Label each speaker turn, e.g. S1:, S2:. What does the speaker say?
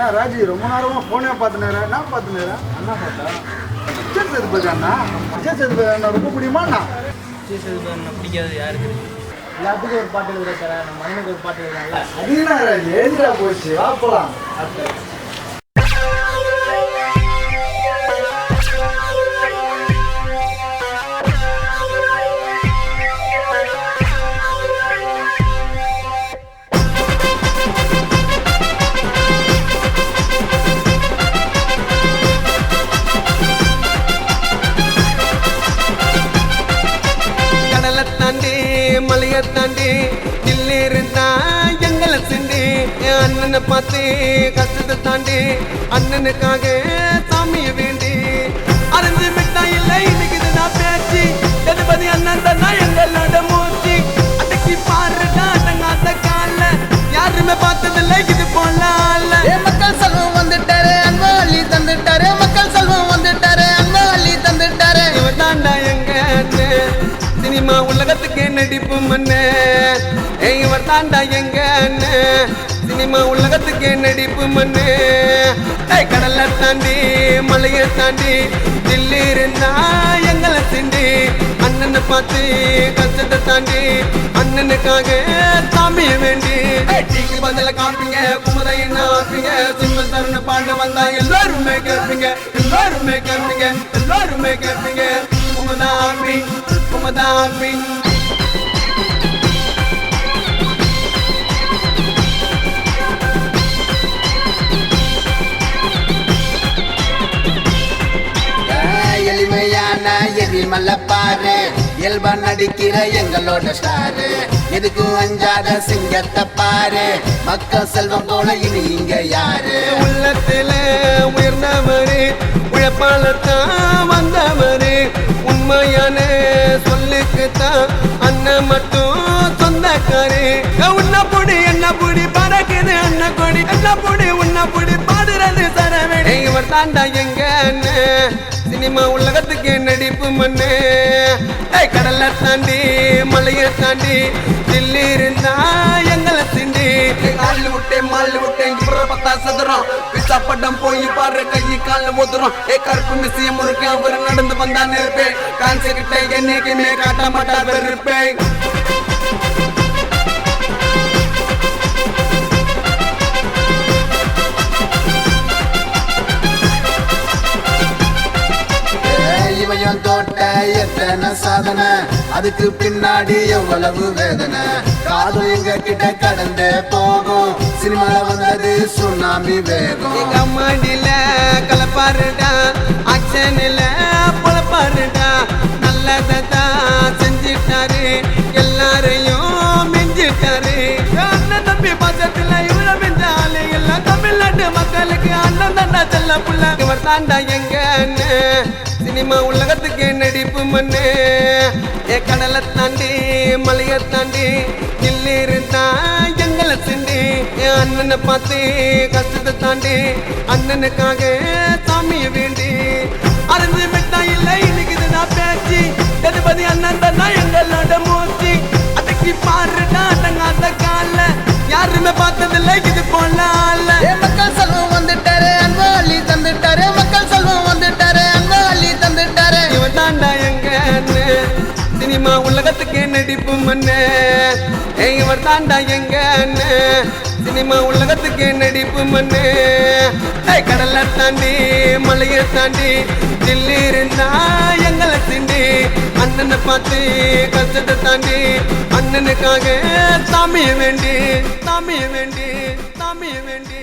S1: ராஜி ரொம்ப நேரமா போனே பார்த்துனேன். என்ன பார்த்துனேன்? அண்ணா பார்த்தா விஜய் சேதுபதி அண்ணா. விஜய் சேதுபதி அண்ணா ரொம்ப பிடிக்குமா அண்ணா?
S2: விஜய் சேதுபதி அண்ணா பிடிக்காது யாருக்கு? எல்லாத்துக்கும் ஒரு பாட்டு எழுதுற நம்ம மண்ணுக்கு ஒரு பாட்டு எழுதுறாங்கல்ல.
S1: அதுதான் ராஜி எழுதிடா போச்சு. வா போலாம்.
S3: தாண்டி இல்லிருந்தா எங்களை சிண்டி அண்ணனை பார்த்து கஷ்டத்தை தாண்டி அண்ணனுக்காக சாமியை வேண்டி அருந்து விட்டா இல்லை இன்னைக்கு நான் பேச்சு தளபதி அண்ணன் தானா எங்களோட மூச்சு அடக்கி பாருடா அடங்காத கால யாருமே பார்த்ததில்லை இது போல
S4: மக்கள் செல்வம் வந்துட்டாரு அன்பளி தந்துட்டாரு மக்கள் செல்வம் வந்துட்டாரு அன்பளி தந்துட்டாரு
S3: இவன் தாண்டா எங்க சினிமா உலகத்துக்கு நடிப்பு மண்ணு இவர் தாண்டா எங்க சினிமா உலகத்துக்கு நடிப்பு மண்ணு கடலை தாண்டி மலையை தாண்டி தில்லி இருந்தா எங்களை சிண்டி அண்ணனை பார்த்து கஷ்டத்தை தாண்டி அண்ணனுக்காக சாமிய வேண்டி டீக்கு பதில காப்பீங்க குமரையின்னா ஆப்பீங்க சிம்ம தருண பாண்ட வந்தா எல்லாருமே கேட்பீங்க எல்லாருமே கேட்பீங்க எல்லாருமே கேட்பீங்க குமதாமி குமதாமி
S4: எளிமையான எரிமல்ல பாரு இயல்பா நடிக்கிற எங்களோட ஸ்டாரு எதுக்கு அஞ்சாத சிங்கத்தை பாரு மக்கள் செல்வம் போல இனி இங்க யாரு
S3: உள்ளத்தில உயர்ந்தவரு உழைப்பாளத்தான் வந்தவரு உண்மையான சொல்லுக்குத்தான் அண்ணன் மட்டும் சொந்தக்காரு உன்ன புடி என்ன புடி பறக்குது அண்ணன் கொடி என்ன புடி உன்ன புடி பாடுறது சரவெடி இவர் தாண்டா எங்க சினிமா உலகத்துக்கு நடிப்பு மண்ணு கடலை தாண்டி மலையை தாண்டி தில்லி இருந்தா எங்களை சிண்டி காலில் விட்டேன் மாலில் விட்டேன் பத்தா சதுரம் விசாப்பட்டம் போய் பாரு கையை காலில் ஊதுறோம் கருப்பு மிசியம் முறுக்க அவர் நடந்து வந்தான் இருப்பேன் கான்சி கிட்ட என்னைக்குமே காட்ட மாட்டார் இருப்பேன்
S4: இவையும் தோட்ட எத்தனை சாதனை அதுக்கு பின்னாடி எவ்வளவு வேதனை காதும் எங்க கிட்ட கடந்து போகும் சினிமால வந்தது சுனாமி வேகம்
S3: கம்மாடியில கலப்பாருடா ஆக்ஷன்ல பொழப்பாருடா நல்லதான் செஞ்சிட்டாரு எல்லாரையும் மிஞ்சிட்டாரு அண்ணன் தம்பி பக்கத்துல இவ்வளவு மிஞ்ச ஆளு எல்லாம் தமிழ்நாட்டு மக்களுக்கு அண்ணன் தாண்டா செல்ல புள்ள இவர் தாண்டா எங்க சினிமா உலகத்துக்கு நடிப்பு மண்ணு கடலை தாண்டி மலையை தாண்டி இல்லி இருந்தா எங்களை சிண்டி அண்ணனை பார்த்து கஷ்டத்தை தாண்டி அண்ணனுக்காக சாமியை வேண்டி அருந்து விட்டா இல்லை இன்னைக்கு நான் பேச்சு தளபதி அண்ணன் தானா எங்களோட மூச்சு அடக்கி பாருடா அடங்காத கால யாருமே பார்த்ததில்லை இது போல
S4: மக்கள் செல்வம் வந்துட்டாரு அன்பளி தந்துட்டாரு மக்கள் செல்வம் வந்துட்டாரு அன்பளி தந்துட்டாரு
S3: இவன் தாண்டா எங்க சினிமா உலகத்துக்கு நடிப்பு மண்ணு இவர் தாண்டா எங்க சினிமா உலகத்துக்கு நடிப்பு மண்ணு கடலை தாண்டி மலையை தாண்டி தில்லி இருந்தா எங்களை சிண்டி அண்ணனை பார்த்து கஷ்டத்தை தாண்டி அண்ணனுக்காக சாமிய வேண்டி சாமிய வேண்டி சாமிய வேண்டி